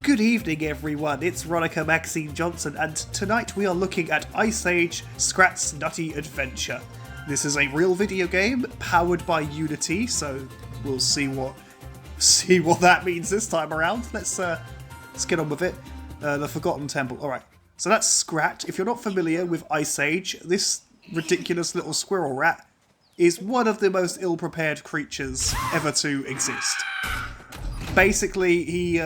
Good evening everyone, it's Ronica Maxine Johnson and tonight we are looking at Ice Age Scrat's Nutty Adventure. This is a real video game powered by Unity, so we'll see what that means this time around. Let's get on with it. The Forgotten Temple. Alright, so that's Scrat. If you're not familiar with Ice Age, this ridiculous little squirrel rat is one of the most ill-prepared creatures ever to exist. Basically,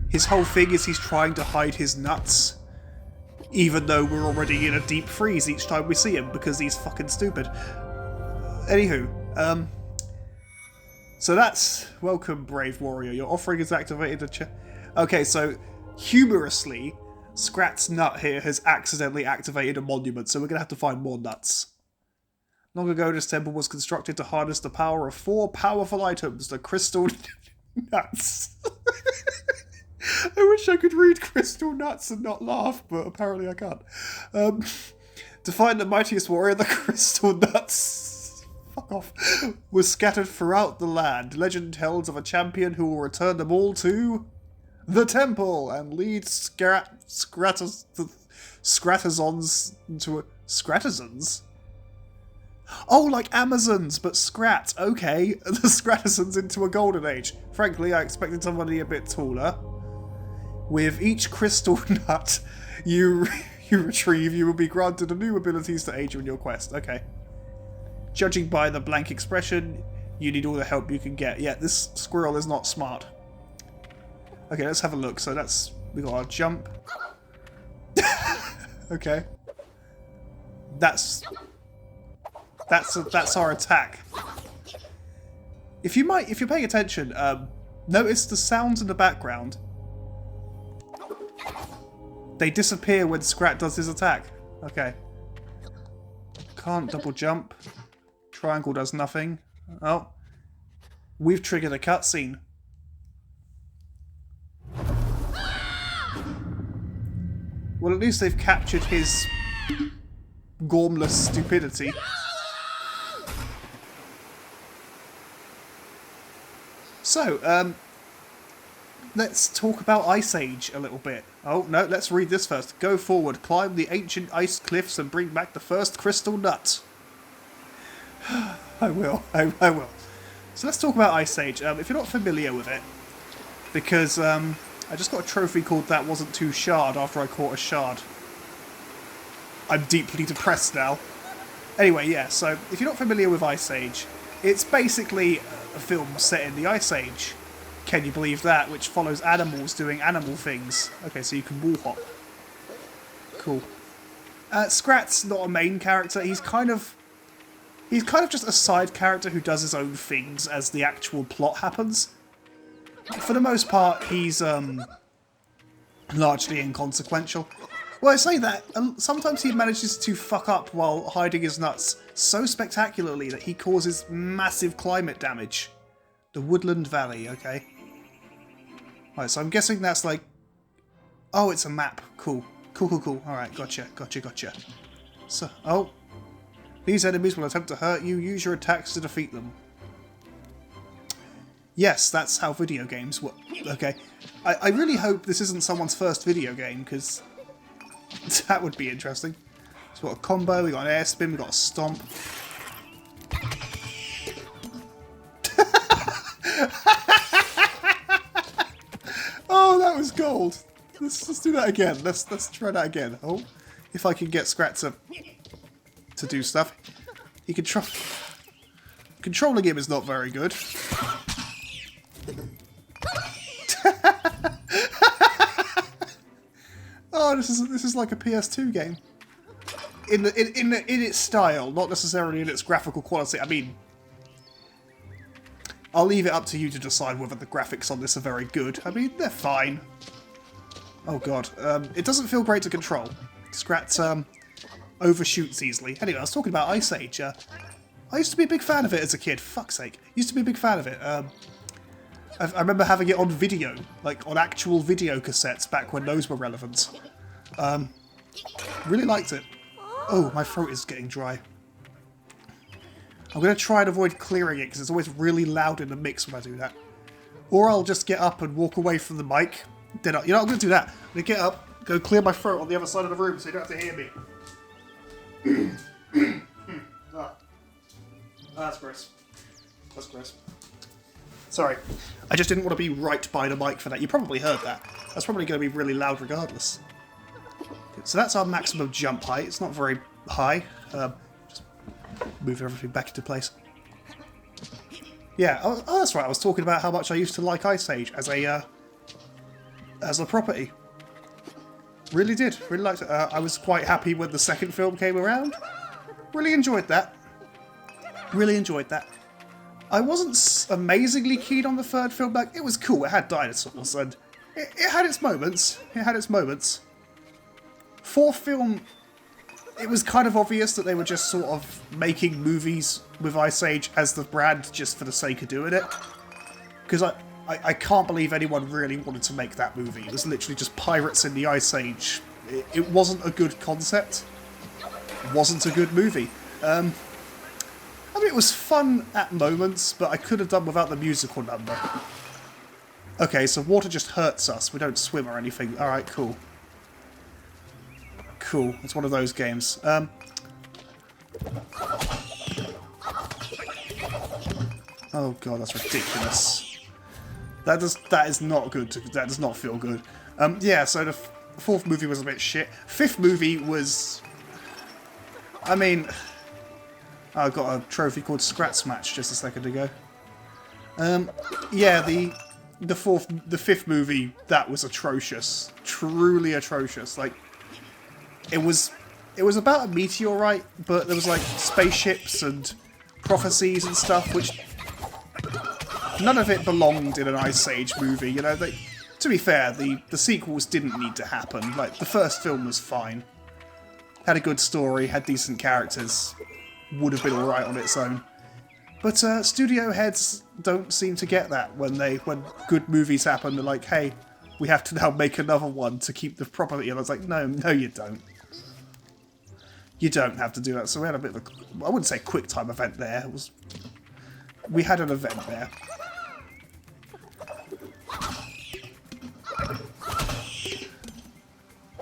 his whole thing is he's trying to hide his nuts, even though we're already in a deep freeze each time we see him because he's fucking stupid. Anywho, so that's welcome, brave warrior. Your offering is activated. Okay, so humorously, Scrat's nut here has accidentally activated a monument, so we're gonna have to find more nuts. Long ago, this temple was constructed to harness the power of 4 powerful items: the crystal nuts. I wish I could read crystal nuts and not laugh, but apparently I can't. To find the mightiest warrior, the crystal nuts, fuck off, was scattered throughout the land. Legend tells of a champion who will return them all to the temple and lead Scratazons into a... Scratazons? Oh, like Amazons, but Scrat. Okay, the Scratazons into a golden age. Frankly, I expected somebody a bit taller. With each crystal nut you retrieve, you will be granted new abilities to aid you in your quest. Okay. Judging by the blank expression, you need all the help you can get. Yeah, this squirrel is not smart. Okay, let's have a look. So we got our jump. Okay. That's our attack. If you're paying attention, notice the sounds in the background. They disappear when Scrat does his attack. Okay. Can't double jump. Triangle does nothing. Oh. We've triggered a cutscene. Well, at least they've captured his gormless stupidity. So, let's talk about Ice Age a little bit. Oh, no, let's read this first. Go forward, climb the ancient ice cliffs and bring back the first crystal nut. I will. So let's talk about Ice Age. If you're not familiar with it, because I just got a trophy called That Wasn't Too Shard after I caught a shard. I'm deeply depressed now. Anyway, yeah, so if you're not familiar with Ice Age, it's basically a film set in the Ice Age. Can you believe that? Which follows animals doing animal things. Okay, so you can wall hop. Cool. Scrat's not a main character. He's kind of just a side character who does his own things as the actual plot happens. For the most part, he's largely inconsequential. Well, I say that, sometimes he manages to fuck up while hiding his nuts so spectacularly that he causes massive climate damage. The Woodland Valley, okay. Right, so I'm guessing that's like... Oh, it's a map. Cool. Cool. Alright, gotcha. So, oh. These enemies will attempt to hurt you. Use your attacks to defeat them. Yes, that's how video games work. Okay. I really hope this isn't someone's first video game, because that would be interesting. So we've got a combo, we got an air spin, we got a stomp. Oh, that was gold. Let's do that again. Let's try that again. Oh, if I can get Scrat to do stuff. He can controlling him is not very good. Oh, this is like a PS2 game. In its style, not necessarily in its graphical quality. I mean, I'll leave it up to you to decide whether the graphics on this are very good. I mean, they're fine. Oh god, it doesn't feel great to control. Scrat overshoots easily. Anyway, I was talking about Ice Age. I used to be a big fan of it as a kid. Fuck's sake. Used to be a big fan of it. I remember having it on video, like on actual video cassettes back when those were relevant. Really liked it. Oh, my throat is getting dry. I'm going to try and avoid clearing it because it's always really loud in the mix when I do that. Or I'll just get up and walk away from the mic. Then I'm going to do that. I'm going to get up, go clear my throat on the other side of the room so you don't have to hear me. That's gross. That's gross. Sorry. I just didn't want to be right by the mic for that. You probably heard that. That's probably going to be really loud regardless. So that's our maximum jump height. It's not very high. Just move everything back into place. Yeah, oh, that's right. I was talking about how much I used to like Ice Age as a property. Really did. Really liked it. I was quite happy when the second film came around. Really enjoyed that. Really enjoyed that. I wasn't amazingly keen on the third film back. It was cool. It had dinosaurs and it had its moments. It had its moments. Fourth film, it was kind of obvious that they were just sort of making movies with Ice Age as the brand just for the sake of doing it. Because I can't believe anyone really wanted to make that movie. It was literally just pirates in the Ice Age. It wasn't a good concept. It wasn't a good movie. I mean, it was fun at moments, but I could have done without the musical number. Okay, so water just hurts us. We don't swim or anything. Alright, cool. Cool. It's one of those games. Oh god, that's ridiculous. That is not good. That does not feel good. Yeah, so the fourth movie was a bit shit. Fifth movie was... I mean... I got a trophy called Scrat Match just a second ago. Yeah, the fifth movie, that was atrocious. Truly atrocious. Like, it was about a meteorite, but there was like spaceships and prophecies and stuff, which none of it belonged in an Ice Age movie. You know, to be fair, the sequels didn't need to happen. Like, the first film was fine. Had a good story, had decent characters. Would have been alright on its own. But studio heads don't seem to get that when good movies happen. They're like, hey, we have to now make another one to keep the property. And I was like, no, you don't. You don't have to do that. So we had a bit of I wouldn't say quick time event there. We had an event there.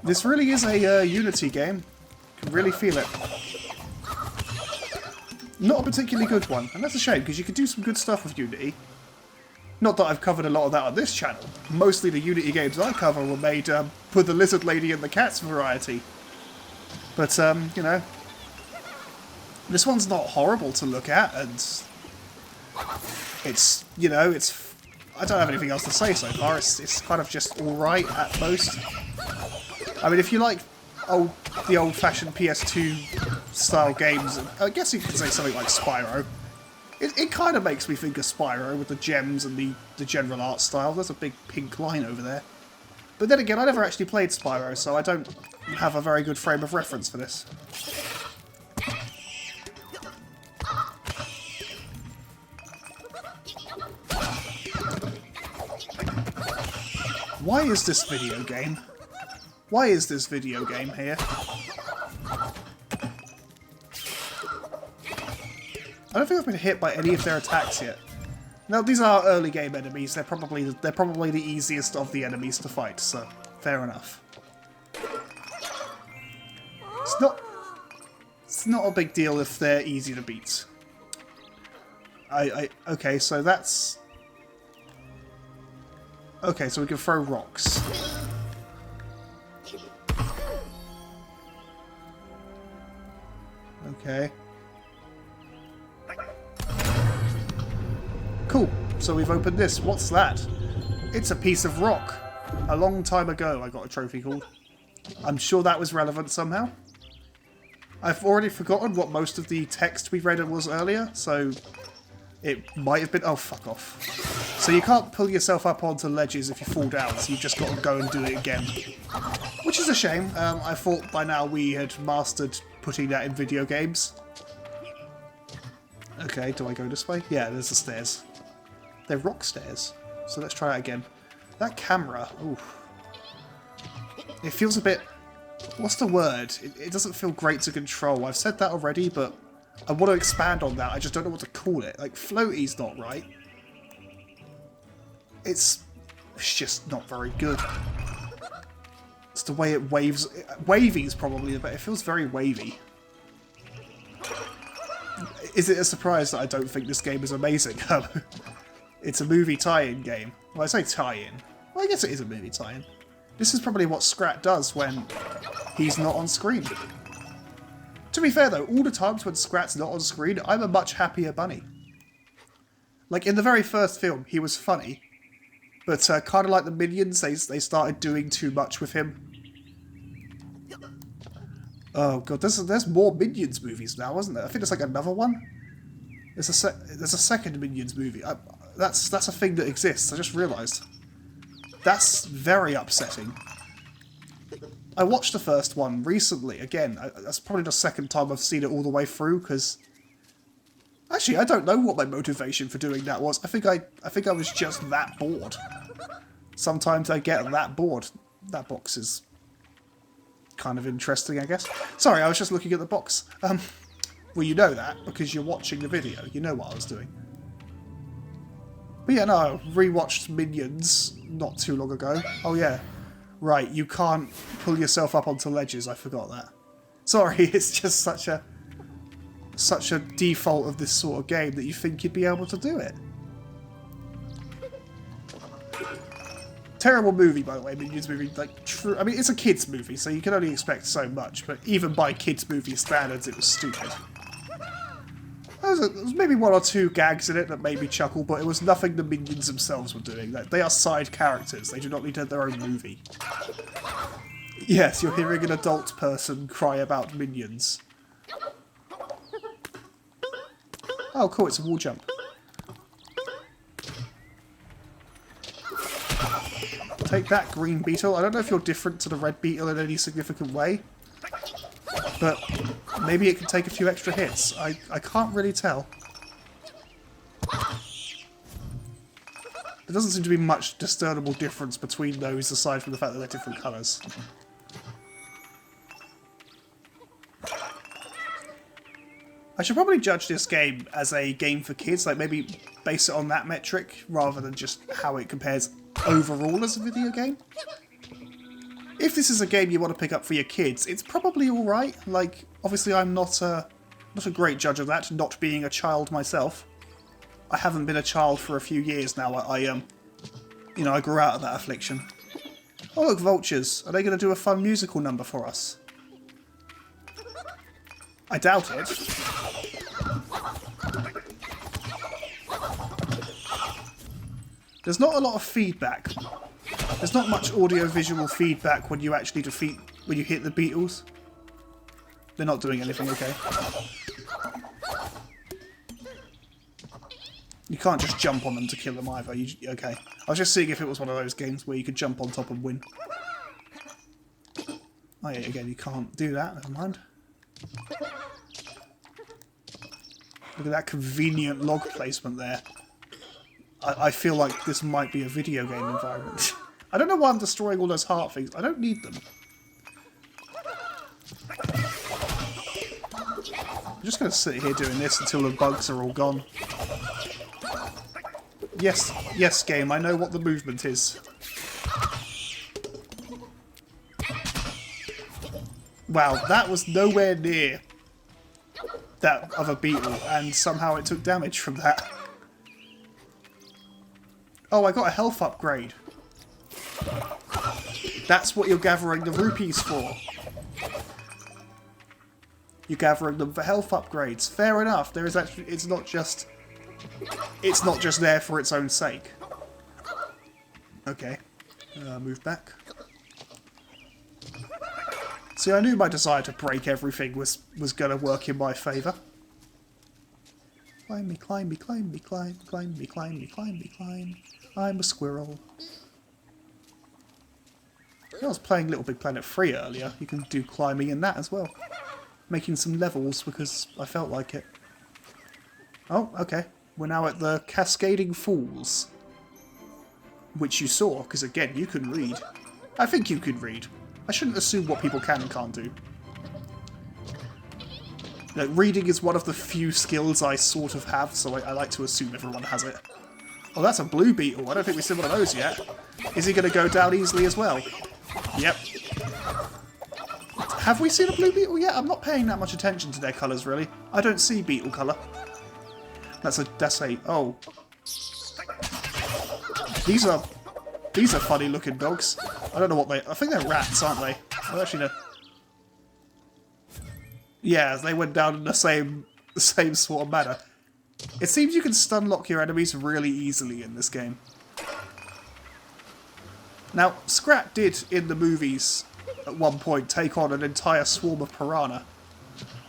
This really is a Unity game. You can really feel it. Not a particularly good one, and that's a shame, because you could do some good stuff with Unity. Not that I've covered a lot of that on this channel. Mostly the Unity games I cover were made with the lizard lady and the cats variety. But, you know, this one's not horrible to look at, and it's, you know, it's... I don't have anything else to say so far. It's kind of just alright at most. I mean, if you like the old-fashioned PS2 style games, I guess you could say something like Spyro. It kind of makes me think of Spyro with the gems and the general art style. There's a big pink line over there. But then again, I never actually played Spyro, so I don't have a very good frame of reference for this. Why is this video game? Why is this video game here? I don't think I've been hit by any of their attacks yet. Now, these are early game enemies. They're probably the easiest of the enemies to fight, so fair enough. It's not a big deal if they're easy to beat. Okay, so that's... Okay, so we can throw rocks. Okay. Cool. So we've opened this. What's that? It's a piece of rock. A long time ago I got a trophy called. I'm sure that was relevant somehow. I've already forgotten what most of the text we read was earlier, so it might have been... Oh, fuck off. So you can't pull yourself up onto ledges if you fall down, so you've just got to go and do it again. Which is a shame. I thought by now we had mastered putting that in video games. Okay, do I go this way? Yeah, there's the stairs. They're rock stairs. So let's try that again. That camera, ooh. It feels a bit... What's the word? It doesn't feel great to control. I've said that already, but I want to expand on that. I just don't know what to call it. Like, floaty's not right. It's just not very good. It's the way it waves. Wavy is probably the better. It feels very wavy. Is it a surprise that I don't think this game is amazing? It's a movie tie-in game. Well, I say tie-in. Well, I guess it is a movie tie-in. This is probably what Scrat does when he's not on screen. To be fair though, all the times when Scrat's not on screen, I'm a much happier bunny. Like in the very first film, he was funny. But kind of like the Minions, they started doing too much with him. Oh god, there's more Minions movies now, isn't there? I think there's like another one. There's a second Minions movie. That's a thing that exists. I just realised. That's very upsetting. I watched the first one recently. Again, that's probably the second time I've seen it all the way through. Because actually, I don't know what my motivation for doing that was. I think I was just that bored. Sometimes I get that bored. That box is kind of interesting, I guess. Sorry, I was just looking at the box. Well, you know that because you're watching the video. You know what I was doing. But yeah, no, I rewatched Minions not too long ago. Oh yeah, right. You can't pull yourself up onto ledges. I forgot that. Sorry, it's just such a default of this sort of game that you think you'd be able to do it. Terrible movie, by the way, Minions movie. Like, true. I mean, it's a kids' movie, so you can only expect so much. But even by kids' movie standards, it was stupid. There was maybe one or two gags in it that made me chuckle, but it was nothing the Minions themselves were doing. They are side characters. They do not need their own movie. Yes, you're hearing an adult person cry about Minions. Oh, cool, it's a wall jump. Take that, green beetle. I don't know if you're different to the red beetle in any significant way, but maybe it can take a few extra hits. I can't really tell. There doesn't seem to be much discernible difference between those aside from the fact that they're different colours. I should probably judge this game as a game for kids, like maybe base it on that metric rather than just how it compares overall as a video game. If this is a game you want to pick up for your kids, it's probably alright. Like, obviously I'm not a great judge of that, not being a child myself. I haven't been a child for a few years now. I grew out of that affliction. Oh look, vultures. Are they going to do a fun musical number for us? I doubt it. There's not a lot of feedback. There's not much audio-visual feedback when you actually hit the beetles. They're not doing anything, okay. You can't just jump on them to kill them either. Okay. I was just seeing if it was one of those games where you could jump on top and win. Oh yeah, again, you can't do that. Never mind. Look at that convenient log placement there. I feel like this might be a video game environment. I don't know why I'm destroying all those heart things. I don't need them. I'm just going to sit here doing this until the bugs are all gone. Yes, yes, game, I know what the movement is. Wow, that was nowhere near that other beetle, and somehow it took damage from that. Oh, I got a health upgrade. That's what you're gathering the rupees for. You're gathering them for health upgrades. Fair enough. There is actually, it's not just there for its own sake. Okay. Move back. See, I knew my desire to break everything was going to work in my favour. Climb me, climb me, climb me, climb, climb me, climb me, climb me, climb. I'm a squirrel. I was playing Little Big Planet 3 earlier. You can do climbing in that as well. Making some levels because I felt like it. Oh, okay. We're now at the Cascading Falls. Which you saw, because again, you can read. I think you can read. I shouldn't assume what people can and can't do. Like, reading is one of the few skills I sort of have, so I like to assume everyone has it. Oh, that's a blue beetle. I don't think we've seen one of those yet. Is he going to go down easily as well? Yep. Have we seen a blue beetle yet? I'm not paying that much attention to their colours, really. I don't see beetle colour. That's a, oh. These are funny looking dogs. I don't know what I think they're rats, aren't they? Oh, actually, no. Yeah, they went down in the same sort of manner. It seems you can stun lock your enemies really easily in this game. Now, Scrat did, in the movies, at one point, take on an entire swarm of piranha.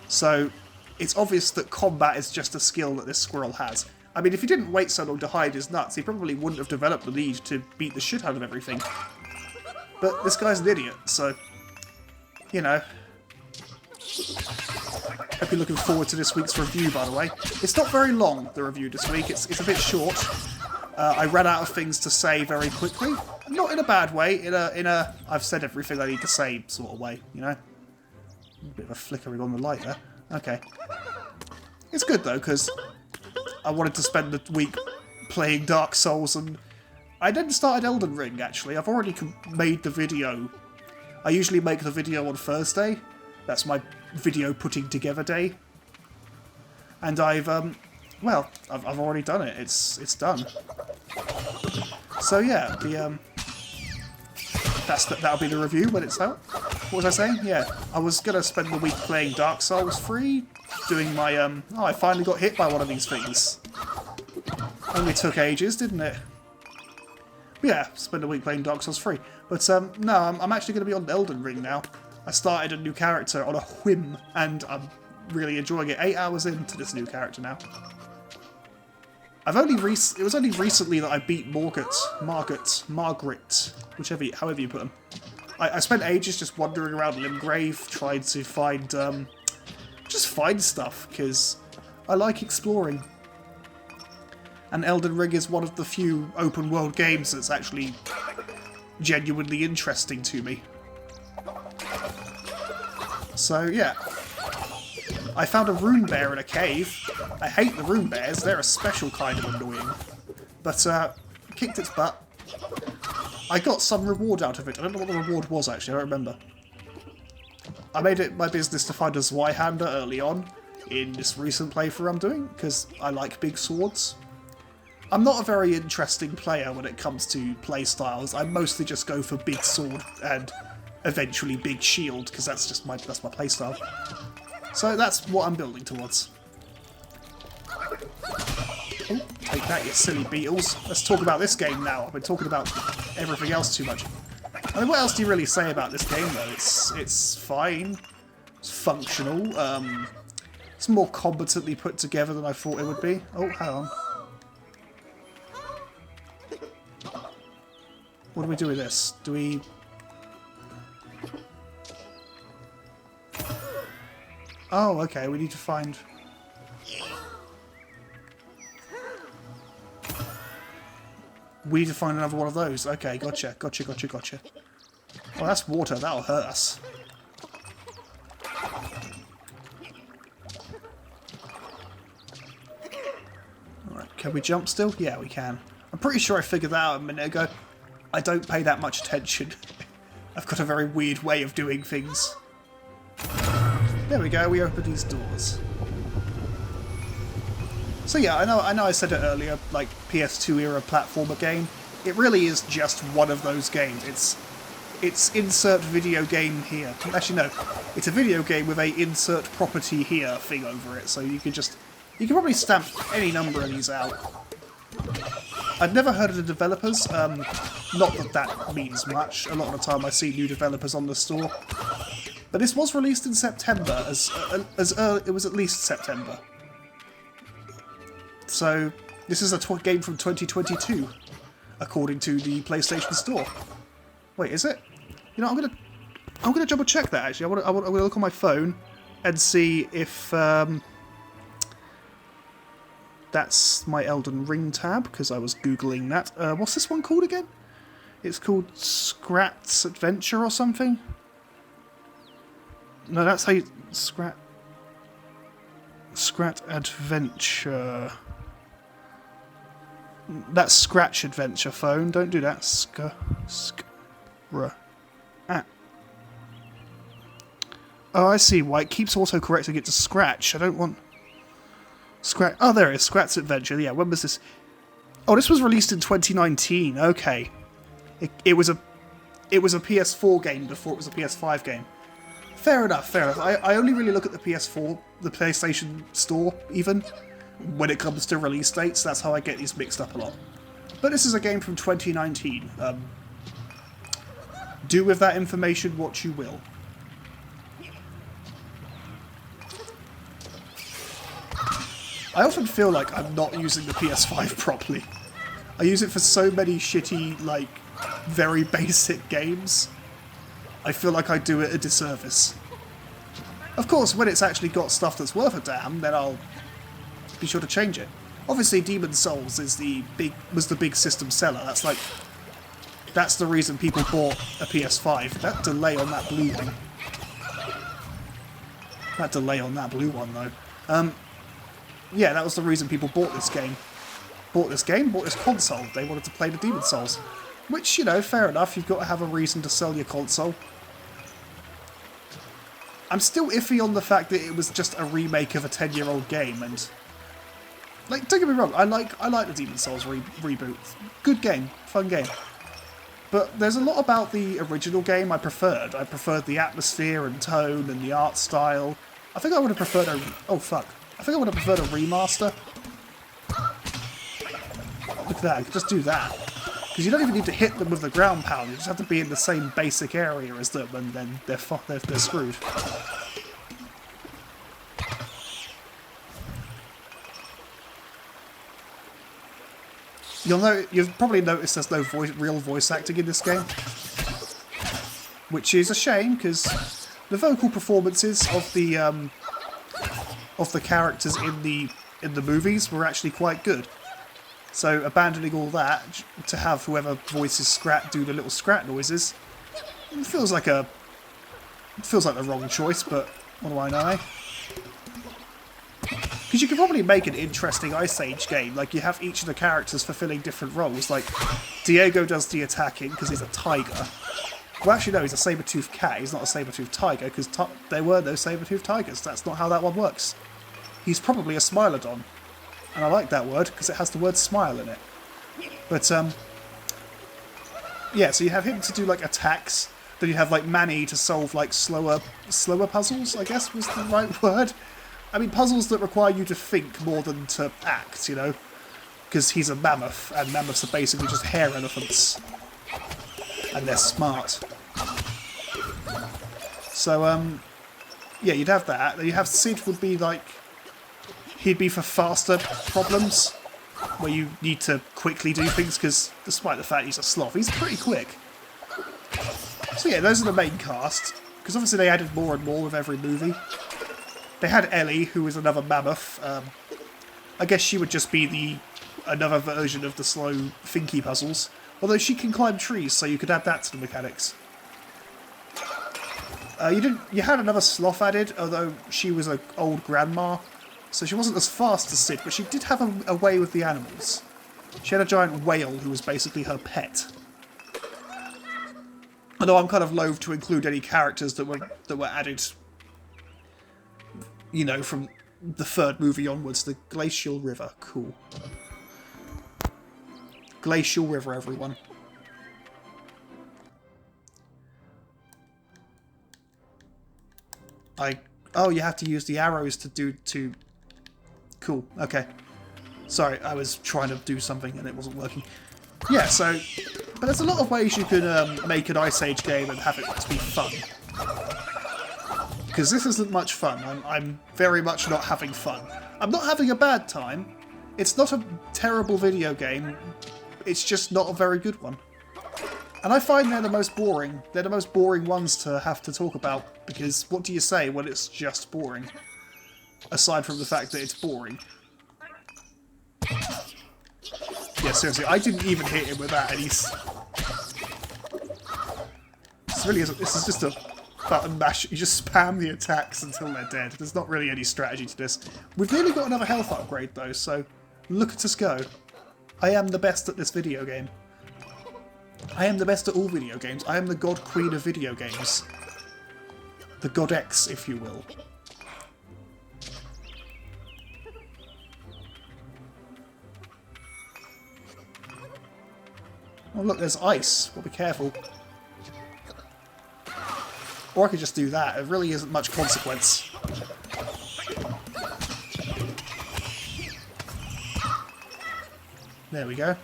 So, it's obvious that combat is just a skill that this squirrel has. I mean, if he didn't wait so long to hide his nuts, he probably wouldn't have developed the need to beat the shit out of everything. But this guy's an idiot, so, you know. Hope you're looking forward to this week's review, by the way. It's not very long, the review this week. It's a bit short. I ran out of things to say very quickly. Not in a bad way, in a I've said everything I need to say sort of way, you know? A bit of a flickering on the light there. Okay. It's good, though, because I wanted to spend the week playing Dark Souls, and I then started Elden Ring, actually. I've already made the video. I usually make the video on Thursday. That's my video putting together day. And I've already done it. It's done. So yeah, that'll be the review when it's out. What was I saying? Yeah, I was gonna spend the week playing Dark Souls 3, doing my oh, I finally got hit by one of these things. Only took ages, didn't it? Yeah, spend a week playing Dark Souls 3. But no, I'm actually gonna be on Elden Ring now. I started a new character on a whim, and I'm really enjoying it. 8 hours into this new character now. It was only recently that I beat Margaret, however you put them. I spent ages just wandering around Limgrave, trying to find, just find stuff, because I like exploring. And Elden Ring is one of the few open world games that's actually genuinely interesting to me. So yeah, I found a rune bear in a cave. I hate the rune bears, they're a special kind of annoying. But kicked its butt. I got some reward out of it. I don't know what the reward was actually, I don't remember. I made it my business to find a Zweihander early on in this recent playthrough I'm doing, because I like big swords. I'm not a very interesting player when it comes to playstyles. I mostly just go for big sword and eventually big shield, because that's my playstyle. So that's what I'm building towards. Oh, take that, you silly beetles. Let's talk about this game now. I've been talking about everything else too much. I mean, what else do you really say about this game, though? It's fine. It's functional. It's more competently put together than I thought it would be. Oh, hang on. What do we do with this? Do we... Oh, okay, we need to find... We need to find another one of those. Okay, gotcha. Oh, that's water. That'll hurt us. Alright, can we jump still? Yeah, we can. I'm pretty sure I figured that out a minute ago. I don't pay that much attention. I've got a very weird way of doing things. There we go, we opened these doors. So yeah, I know I said it earlier, like PS2 era platformer game. It really is just one of those games. It's insert video game here. Actually no, it's a video game with a insert property here thing over it, so you can probably stamp any number of these out. I'd never heard of the developers, not that that means much. A lot of the time I see new developers on the store. But this was released in September, it was at least September. So, this is a game from 2022, according to the PlayStation Store. Wait, is it? You know, I'm gonna double check that actually. I'm gonna look on my phone and see if that's my Elden Ring tab, because I was googling that. What's this one called again? It's called Scrat's Adventure or something. No, that's how you... Scrat Adventure. That's Scratch Adventure phone. Don't do that. Oh, I see why it keeps auto-correcting it to Scratch. I don't want... Scratch... Oh, there it is. Scratch Adventure. Yeah, when was this? Oh, this was released in 2019. Okay. It was a PS4 game before it was a PS5 game. Fair enough, fair enough. I only really look at the PS4, the PlayStation Store, even, when it comes to release dates. That's how I get these mixed up a lot. But this is a game from 2019. Do with that information what you will. I often feel like I'm not using the PS5 properly. I use it for so many shitty, like, very basic games. I feel like I do it a disservice. Of course, when it's actually got stuff that's worth a damn, then I'll be sure to change it. Obviously, Demon's Souls was the big system seller. That's the reason people bought a PS5. That delay on that blue one. That delay on that blue one, though. Yeah, that was the reason people bought this game. Bought this console. They wanted to play the Demon's Souls. Which, you know, fair enough. You've got to have a reason to sell your console. I'm still iffy on the fact that it was just a remake of a 10-year-old game, and... Like, don't get me wrong, I like the Demon's Souls reboot. Good game. Fun game. But there's a lot about the original game I preferred. I preferred the atmosphere and tone and the art style. I think I would have preferred a... Oh, fuck. I think I would have preferred a remaster. Look at that, I could just do that. Because you don't even need to hit them with the ground pound, you just have to be in the same basic area as them, and then they're screwed. You've probably noticed there's no real voice acting in this game. Which is a shame, because the vocal performances of the characters in the movies were actually quite good. So abandoning all that to have whoever voices Scrat do the little Scrat noises, it feels like the wrong choice. But what do I know? Eh? Because you could probably make an interesting Ice Age game. Like, you have each of the characters fulfilling different roles. Like, Diego does the attacking because he's a tiger. Well, actually, no, he's a saber-toothed cat. He's not a saber-toothed tiger because there were no saber-toothed tigers. That's not how that one works. He's probably a Smilodon. And I like that word because it has the word smile in it. But, yeah, so you have him to do, like, attacks. Then you have, like, Manny to solve, like, slower puzzles, I guess was the right word. I mean, puzzles that require you to think more than to act, you know? Because he's a mammoth, and mammoths are basically just hair elephants. And they're smart. So, yeah, you'd have that. Then you have Sid would be, like... He'd be for faster problems, where you need to quickly do things, because despite the fact he's a sloth, he's pretty quick. So yeah, those are the main cast, because obviously they added more and more with every movie. They had Ellie, who was another mammoth. I guess she would just be another version of the slow, thinky puzzles. Although she can climb trees, so you could add that to the mechanics. You had another sloth added, although she was an old grandma. So she wasn't as fast as Sid, but she did have a way with the animals. She had a giant whale who was basically her pet. Although I'm kind of loath to include any characters that were added, you know, from the third movie onwards. The Glacial River. Cool. Glacial River, everyone. Oh, you have to use the arrows to... Cool, okay. Sorry, I was trying to do something and it wasn't working. Yeah, so... But there's a lot of ways you can make an Ice Age game and have it to be fun. Because this isn't much fun. I'm very much not having fun. I'm not having a bad time. It's not a terrible video game. It's just not a very good one. And I find they're the most boring. They're the most boring ones to have to talk about. Because what do you say when it's just boring? Aside from the fact that it's boring. Yeah, seriously, I didn't even hit him with that, and he's... This is just a button mash. You just spam the attacks until they're dead. There's not really any strategy to this. We've nearly got another health upgrade, though, so look at us go. I am the best at this video game. I am the best at all video games. I am the god queen of video games. The godex, if you will. Oh look, there's ice. Well, be careful. Or I could just do that. It really isn't much consequence. There we go.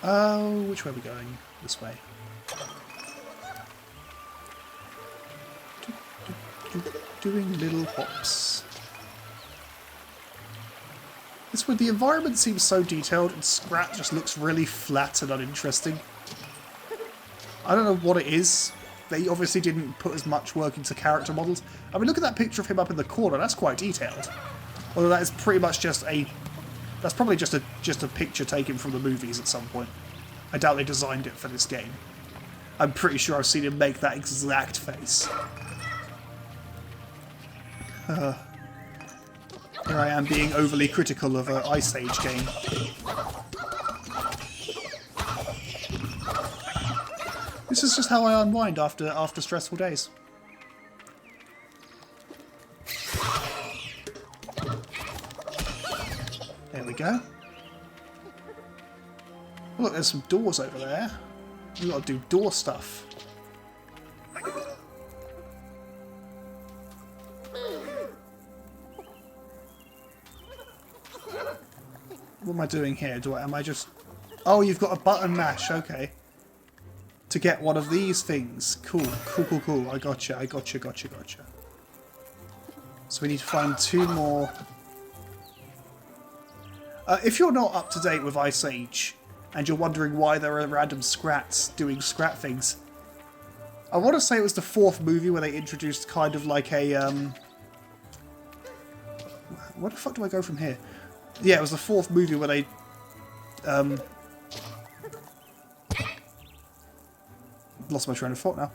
Oh, which way are we going? This way. Doing little hops. It's when the environment seems so detailed and Scrat just looks really flat and uninteresting. I don't know what it is. They obviously didn't put as much work into character models. I mean, look at that picture of him up in the corner. That's quite detailed. Although that is pretty much just a... That's probably just a picture taken from the movies at some point. I doubt they designed it for this game. I'm pretty sure I've seen him make that exact face. Here I am being overly critical of an Ice Age game. This is just how I unwind after stressful days. There we go. Oh, look, there's some doors over there. We've got to do door stuff. What am I doing here? Am I just... Oh, you've got a button mash, okay. To get one of these things. Cool, cool, cool, cool. I gotcha, I gotcha, gotcha, gotcha. So we need to find 2 more... if you're not up to date with Ice Age, and you're wondering why there are random Scrats doing Scrat things, I want to say it was the 4th movie where they introduced kind of like a... Where the fuck do I go from here? Yeah, it was the 4th movie where they... Lost my train of thought now.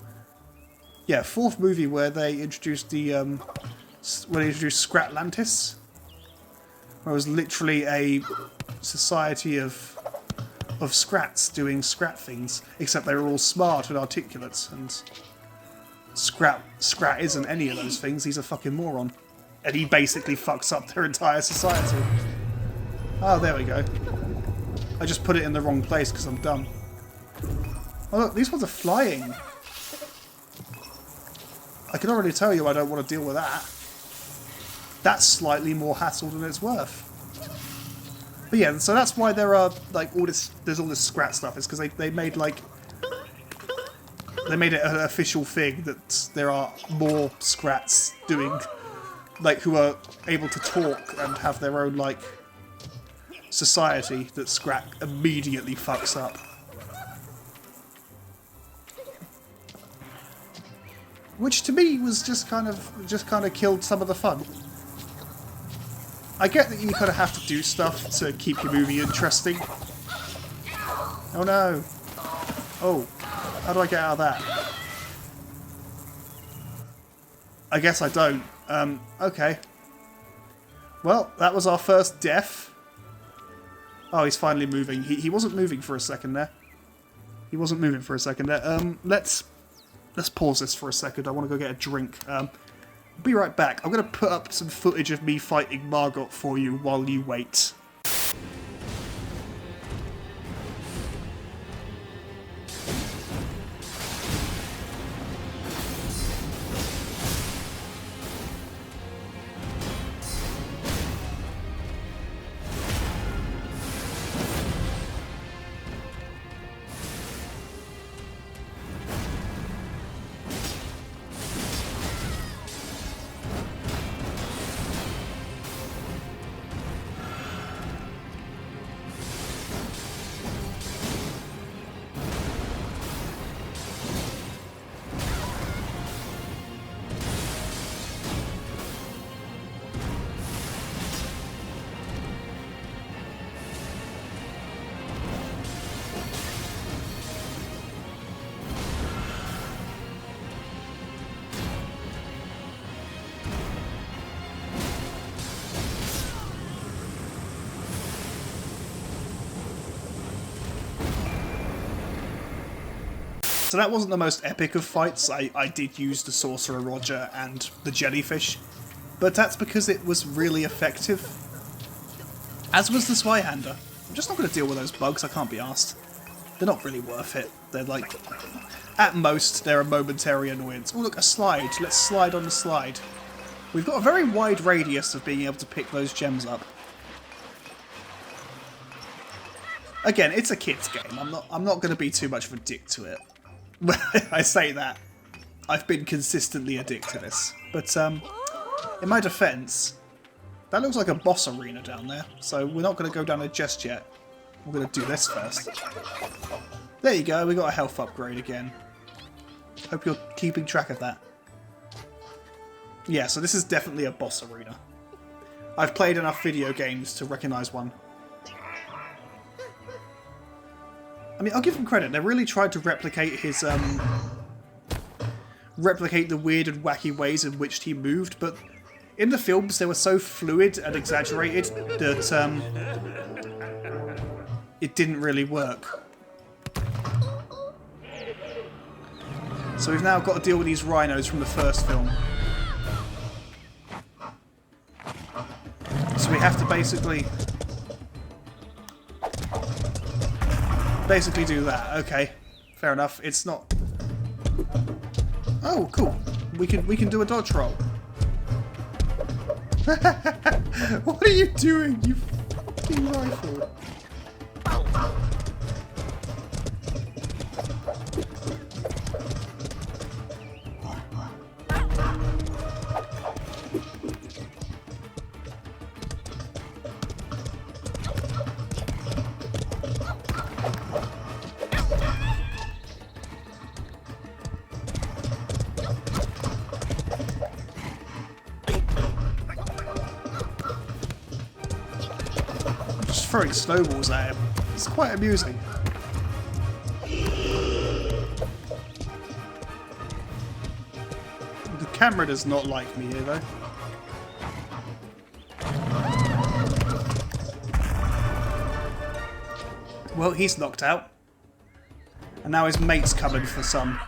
Yeah, 4th movie where they introduced the... when they introduced Scratlantis. Where it was literally a society of Scrats doing Scrat things, except they were all smart and articulate, and Scrat isn't any of those things. He's a fucking moron, and he basically fucks up their entire society. Oh, there we go. I just put it in the wrong place because I'm dumb. Oh look, these ones are flying. I can already tell you I don't want to deal with that. That's slightly more hassle than it's worth. But yeah, so that's why there are like all this. There's all this Scrat stuff. It's because they made like they made it an official thing that there are more Scrats doing, like, who are able to talk and have their own like society that Scrat immediately fucks up. Which to me was just kind of killed some of the fun. I get that you kind of have to do stuff to keep your movie interesting. Oh no. Oh, how do I get out of that? I guess I don't. Okay. Well, that was our first death. Oh, he's finally moving. He wasn't moving for a second there. He wasn't moving for a second there. Let's pause this for a second. I want to go get a drink. Be right back. I'm going to put up some footage of me fighting Margot for you while you wait. so that wasn't the most epic of fights. I did use the Sorcerer Roger and the Jellyfish, but that's because it was really effective. As was the Zweihander. I'm just not going to deal with those bugs, I can't be arsed. They're not really worth it. They're like, at most, they're a momentary annoyance. Oh look, a slide. Let's slide on the slide. We've got a very wide radius of being able to pick those gems up. Again, it's a kid's game. I'm not going to be too much of a dick to it. When I say that, I've been consistently a dick to this. But in my defence, that looks like a boss arena down there. So we're not going to go down there just yet. We're going to do this first. There you go. We got a health upgrade again. Hope you're keeping track of that. Yeah, so this is definitely a boss arena. I've played enough video games to recognise one. I mean, I'll give him credit. They really tried to replicate his, replicate the weird and wacky ways in which he moved, but in the films they were so fluid and exaggerated that it didn't really work. So we've now got to deal with these rhinos from the first film. So we have to basically do that. Okay, fair enough. It's not. Oh, cool. We can do a dodge roll. What are you doing, you fucking rifle? Throwing snowballs at him. It's quite amusing. The camera does not like me here though. Well, he's knocked out. And now his mate's coming for some.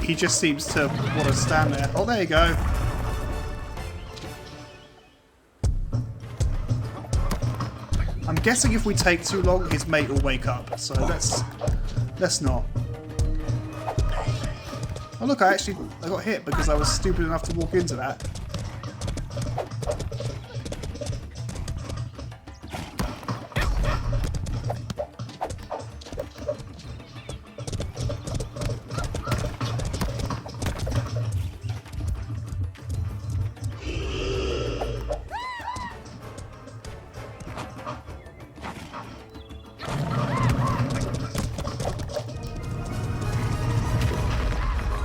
He just seems to want to stand there. Oh, there you go. I'm guessing if we take too long, his mate will wake up. So let's not. Oh look, I got hit because I was stupid enough to walk into that.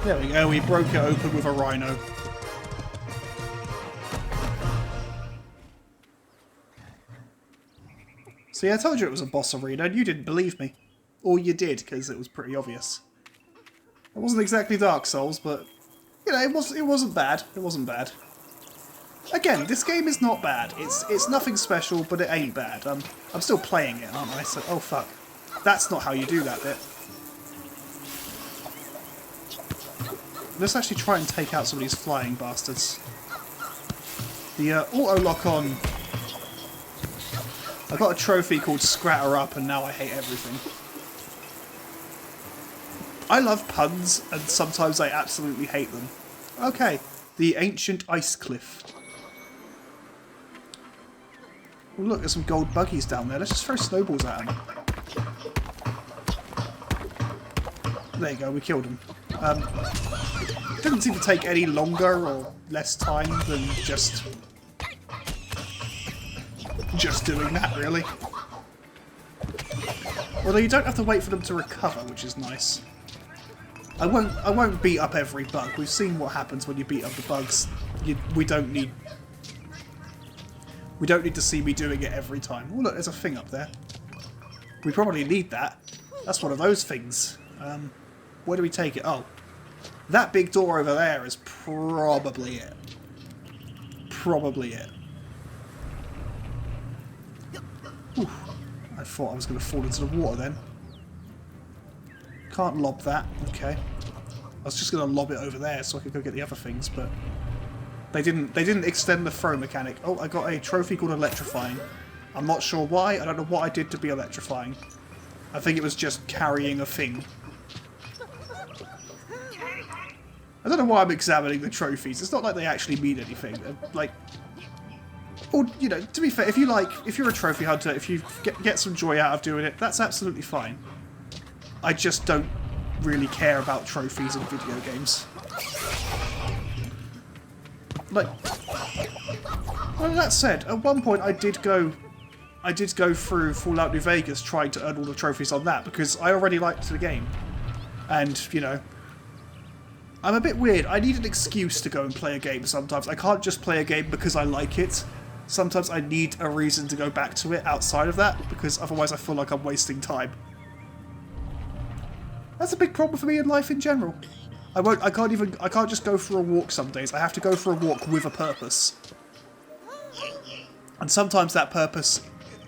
There we go, we broke it open with a rhino. See, I told you it was a boss arena and you didn't believe me. Or you did, because it was pretty obvious. It wasn't exactly Dark Souls, but, you know, it wasn't bad. It wasn't bad. Again, this game is not bad. It's nothing special, but it ain't bad. I'm still playing it, aren't I? So, oh fuck. That's not how you do that bit. Let's actually try and take out some of these flying bastards. The auto lock on. I got a trophy called Scrat Her Up, and now I hate everything. I love puns, and sometimes I absolutely hate them. Okay, the ancient ice cliff. Oh, look, there's some gold buggies down there. Let's just throw snowballs at them. There you go, we killed them. It doesn't seem to take any longer or less time than just doing that, really. Although you don't have to wait for them to recover, which is nice. I won't beat up every bug. We've seen what happens when you beat up the bugs. We don't need to see me doing it every time. Oh look, there's a thing up there. We probably need that. That's one of those things. Where do we take it? Oh. That big door over there is probably it. Probably it. Oof. I thought I was going to fall into the water then. Can't lob that. Okay. I was just going to lob it over there so I could go get the other things, but they didn't extend the throw mechanic. Oh, I got a trophy called Electrifying. I'm not sure why. I don't know what I did to be electrifying. I think it was just carrying a thing. I don't know why I'm examining the trophies. It's not like they actually mean anything. Like, or you know, to be fair, if you're a trophy hunter, if you get some joy out of doing it, that's absolutely fine. I just don't really care about trophies in video games. Like, well, that said, at one point I did go through Fallout New Vegas trying to earn all the trophies on that because I already liked the game, and you know. I'm a bit weird. I need an excuse to go and play a game sometimes. I can't just play a game because I like it. Sometimes I need a reason to go back to it outside of that, because otherwise I feel like I'm wasting time. That's a big problem for me in life in general. I can't just go for a walk some days. I have to go for a walk with a purpose. And sometimes that purpose,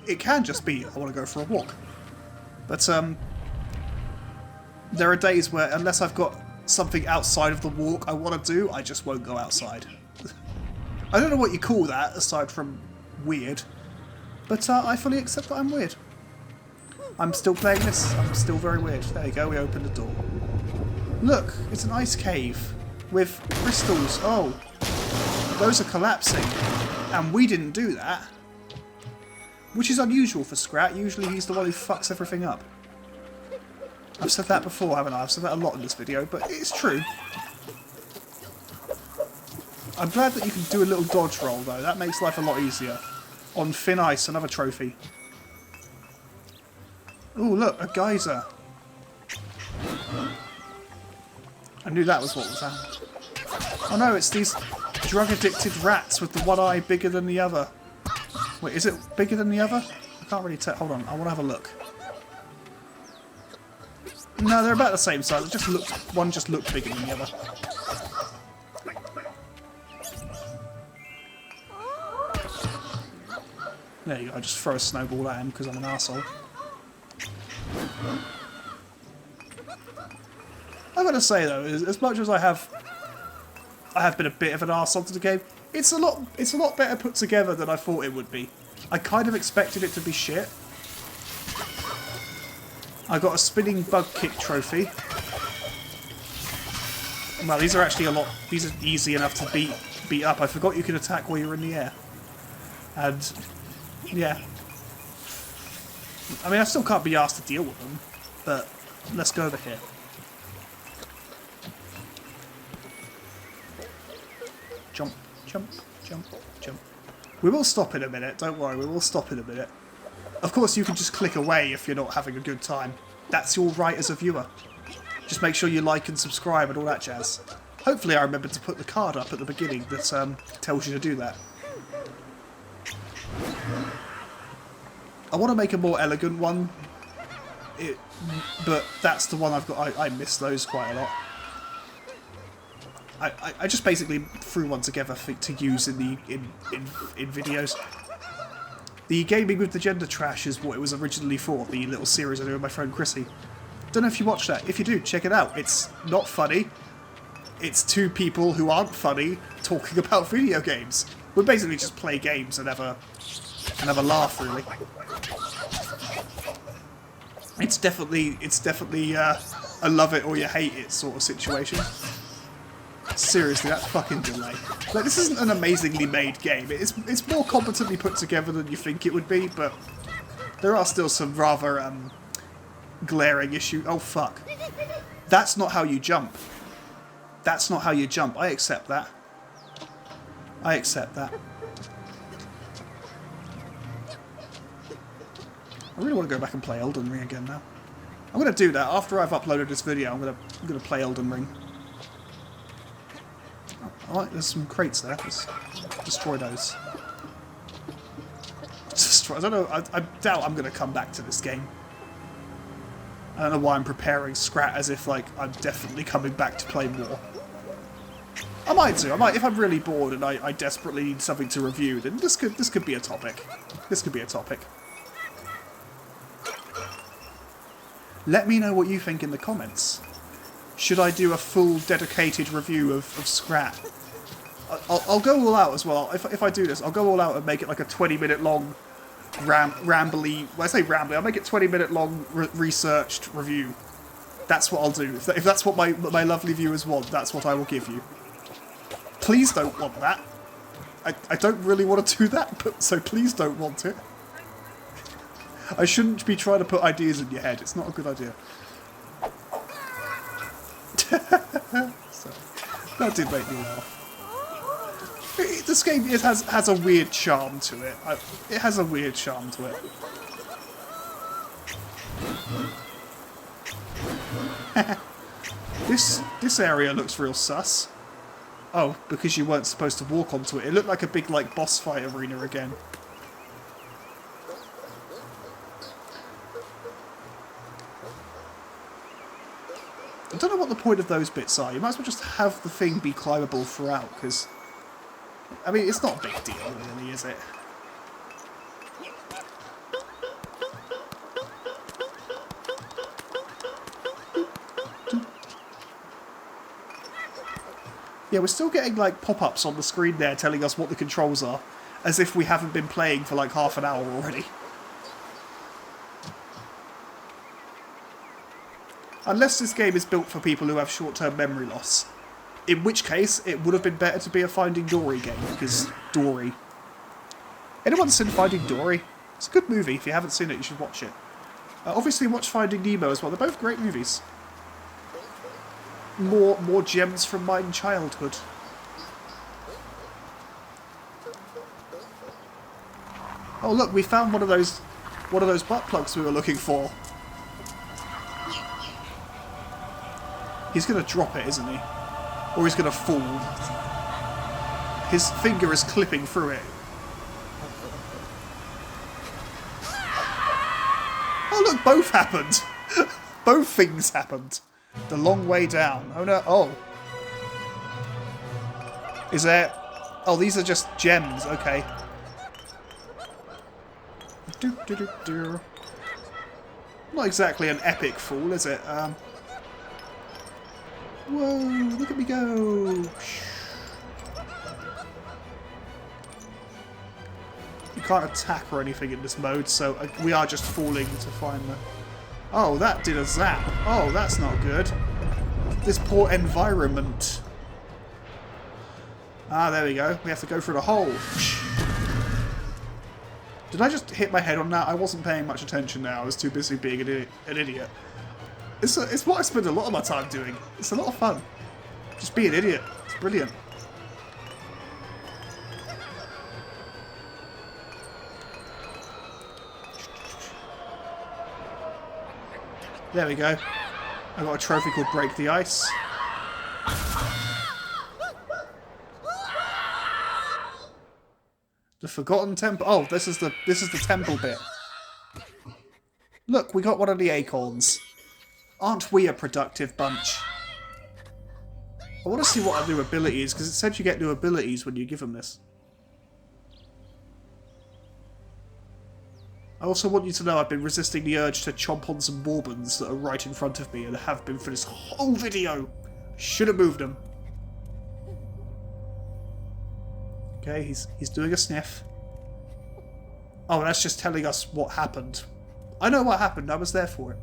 it can just be, I want to go for a walk. But, there are days where, unless I've got something outside of the walk I want to do, I just won't go outside. I don't know what you call that, aside from weird. But I fully accept that I'm weird. I'm still playing this. I'm still very weird. There you go, we opened the door. Look, it's an ice cave with crystals. Oh, those are collapsing. And we didn't do that. Which is unusual for Scrat. Usually he's the one who fucks everything up. I've said that before, haven't I? I've said that a lot in this video, but it's true. I'm glad that you can do a little dodge roll, though. That makes life a lot easier. On thin ice, another trophy. Ooh, look, a geyser. I knew that was what was happening. Oh no, it's these drug-addicted rats with the one eye bigger than the other. Wait, is it bigger than the other? I can't really tell. Hold on, I want to have a look. No, they're about the same size. It just looked, one just looked bigger than the other. There you go. I just throw a snowball at him because I'm an arsehole. I've got to say though, as much as I have been a bit of an arsehole to the game, it's a lot better put together than I thought it would be. I kind of expected it to be shit. I got a spinning bug kick trophy. Well, these are actually these are easy enough to beat up. I forgot you could attack while you're in the air. And yeah. I mean, I still can't be asked to deal with them, but let's go over here. Jump, jump, jump, jump. We will stop in a minute, don't worry, we will stop in a minute. Of course, you can just click away if you're not having a good time. That's your right as a viewer. Just make sure you like and subscribe and all that jazz. Hopefully I remember to put the card up at the beginning that tells you to do that. I want to make a more elegant one, but that's the one I've got. I miss those quite a lot. I just basically threw one together to use in videos. The Gaming with the Gender Trash is what it was originally for, the little series I do with my friend Chrissy. Don't know if you watched that. If you do, check it out. It's not funny. It's two people who aren't funny talking about video games. We basically just play games and have a laugh, really. It's definitely a love it or you hate it sort of situation. Seriously, that fucking delay. Like, this isn't an amazingly made game. It's more competently put together than you think it would be, but there are still some rather glaring issues. Oh fuck. That's not how you jump. That's not how you jump. I accept that. I accept that. I really want to go back and play Elden Ring again now. I'm going to do that. After I've uploaded this video, I'm going to play Elden Ring. Oh, right, there's some crates there. Let's destroy those. I don't know. I doubt I'm going to come back to this game. I don't know why I'm preparing Scrat as if, like, I'm definitely coming back to play more. I might do. I might, if I'm really bored and I desperately need something to review, then this could be a topic. This could be a topic. Let me know what you think in the comments. Should I do a full dedicated review of Scrat? I'll go all out as well. If I do this, I'll go all out and make it like a 20-minute long rambly. When I say rambly, I'll make it 20-minute long researched review. That's what I'll do. If that's what my lovely viewers want, that's what I will give you. Please don't want that. I don't really want to do that, but so please don't want it. I shouldn't be trying to put ideas in your head. It's not a good idea. So, that did make me laugh. This game has a weird charm to it. It has a weird charm to it. This area looks real sus. Oh, because you weren't supposed to walk onto it. It looked like a big like boss fight arena again. I don't know what the point of those bits are. You might as well just have the thing be climbable throughout, because I mean, it's not a big deal, really, is it? Yeah, we're still getting, like, pop-ups on the screen there telling us what the controls are, as if we haven't been playing for, like, half an hour already. Unless this game is built for people who have short-term memory loss. In which case, it would have been better to be a Finding Dory game, because Dory. Anyone seen Finding Dory? It's a good movie. If you haven't seen it, you should watch it. Obviously, watch Finding Nemo as well. They're both great movies. More gems from my childhood. Oh look, we found one of those butt plugs we were looking for. He's gonna drop it, isn't he? Or he's gonna fall. His finger is clipping through it. Oh look, both happened. Both things happened. The long way down. Oh no, oh. Is there... Oh, these are just gems, okay. Not exactly an epic fall, is it? Whoa, look at me go! You can't attack or anything in this mode, so we are just falling to find the... Oh, that did a zap. Oh, that's not good. This poor environment. Ah, there we go. We have to go through the hole. Did I just hit my head on that? I wasn't paying much attention now. I was too busy being an idiot. It's what I spend a lot of my time doing. It's a lot of fun. Just be an idiot. It's brilliant. There we go. I got a trophy called Break the Ice. The Forgotten Temple. Oh, this is the temple bit. Look, we got one of the acorns. Aren't we a productive bunch? I want to see what our new ability is, because it said you get new abilities when you give them this. I also want you to know I've been resisting the urge to chomp on some bourbons that are right in front of me, and have been for this whole video. Should have moved them. Okay, he's doing a sniff. Oh, that's just telling us what happened. I know what happened. I was there for it.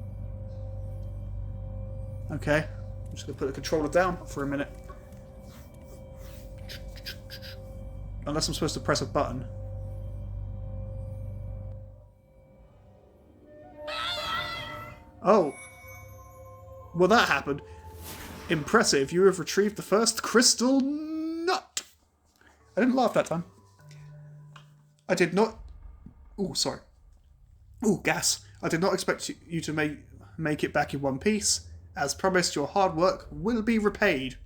Okay, I'm just going to put the controller down for a minute. Unless I'm supposed to press a button. Oh. Well, that happened. Impressive. You have retrieved the first crystal nut. I didn't laugh that time. I did not... Ooh, sorry. Ooh, gas. I did not expect you to make it back in one piece. As promised, your hard work will be repaid.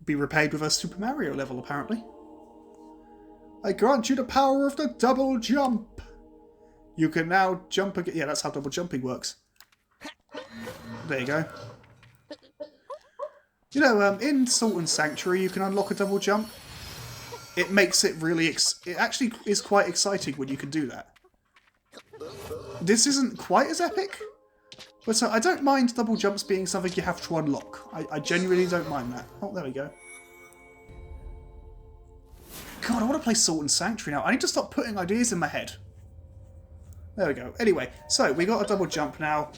Be repaid with a Super Mario level, apparently. I grant you the power of the double jump. You can now jump again. Yeah, that's how double jumping works. There you go. You know, in Salt and Sanctuary, you can unlock a double jump. It makes it really... it actually is quite exciting when you can do that. This isn't quite as epic, but I don't mind double jumps being something you have to unlock. I genuinely don't mind that. Oh, there we go. God, I want to play Salt and Sanctuary now. I need to stop putting ideas in my head. There we go. Anyway, so we got a double jump now.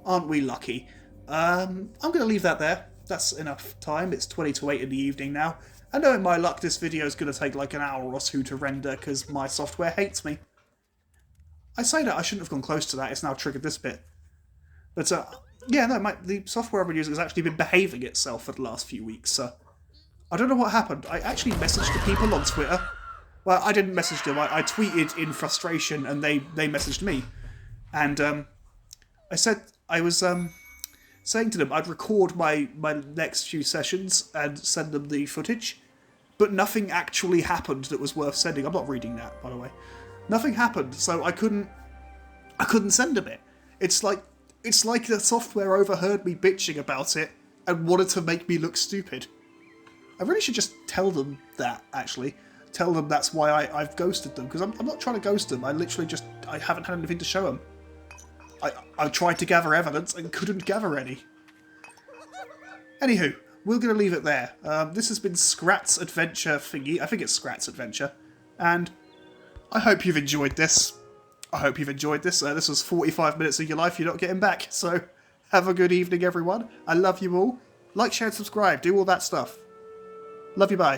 Aren't we lucky? I'm going to leave that there. That's enough time. It's 20 to 8 in the evening now. And knowing my luck, this video is going to take like an hour or two to render because my software hates me. I say that, I shouldn't have gone close to that. It's now triggered this bit. But, yeah, no, the software I've been using has actually been behaving itself for the last few weeks. I don't know what happened. I actually messaged the people on Twitter. Well, I didn't message them. I tweeted in frustration, and they messaged me. And I said I was saying to them I'd record my next few sessions and send them the footage, but nothing actually happened that was worth sending. I'm not reading that, by the way. Nothing happened, so I couldn't send them it. It's like the software overheard me bitching about it and wanted to make me look stupid. I really should just tell them that, actually. Tell them that's why I've ghosted them, because I'm not trying to ghost them. I literally I haven't had anything to show them. I tried to gather evidence and couldn't gather any. Anywho, we're going to leave it there. This has been Scrat's Adventure thingy. I think it's Scrat's Adventure. And I hope you've enjoyed this. This was 45 minutes of your life you're not getting back. So have a good evening, everyone. I love you all. Like, share, and subscribe. Do all that stuff. Love you, bye.